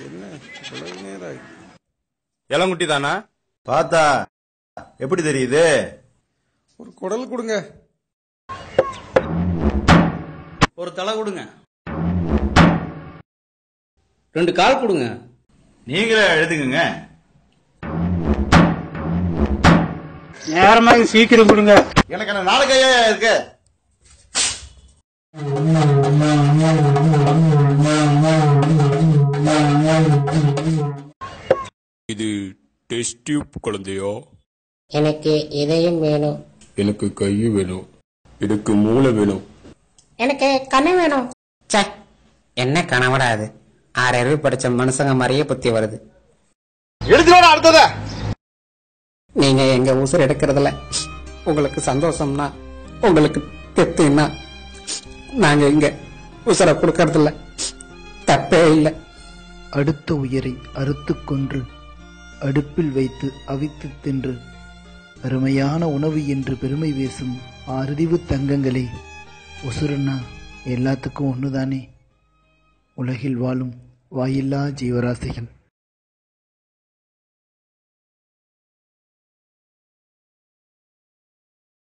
என்ன இவ்வளவு நேரம்? இளங்குட்டி தானா? பார்த்தா எப்படி தெரியுது? ஒரு குடல் கொடுங்க. ஒரு தலை கொடுங்க. 2 கால் கொடுங்க. நீங்களே எழுதுங்க. நேரமாக சீக்கிரம் கொடுங்க. எனக்கு என்ன நாளைக்கையா இருக்கு? இது டெஸ்ட் டியூப் குழந்தையோ? எனக்கு இதயம் வேணும். எனக்கு கை வேணும். எனக்கு மூளை வேணும். எனக்கு கண்ணு வேணும். சே, என்ன கனவடா அது? 6 அறிவு படிச்ச மனுஷங்க மாதிரியே புத்தி வருது. எடுத்துக்கோடா அடுத்தத. நீங்க எங்க உசுர் எடுக்கிறதுல உங்களுக்கு சந்தோஷம்னா, உங்களுக்கு திருப்தின்னா, நாங்க இங்க உசுரை கொடுக்கறதில்ல. தப்பே இல்லை. அடுத்த உயிரை அறுத்துக் கொன்று அடுப்பில் வைத்து அவித்து தின்று அருமையான உணவு என்று பெருமை பேசும் அறிவு தங்கங்களே, உசுருன்னா எல்லாத்துக்கும் ஒண்ணுதானே? உலகில் வாழும் வாயில்லா ஜீவராசிகள்.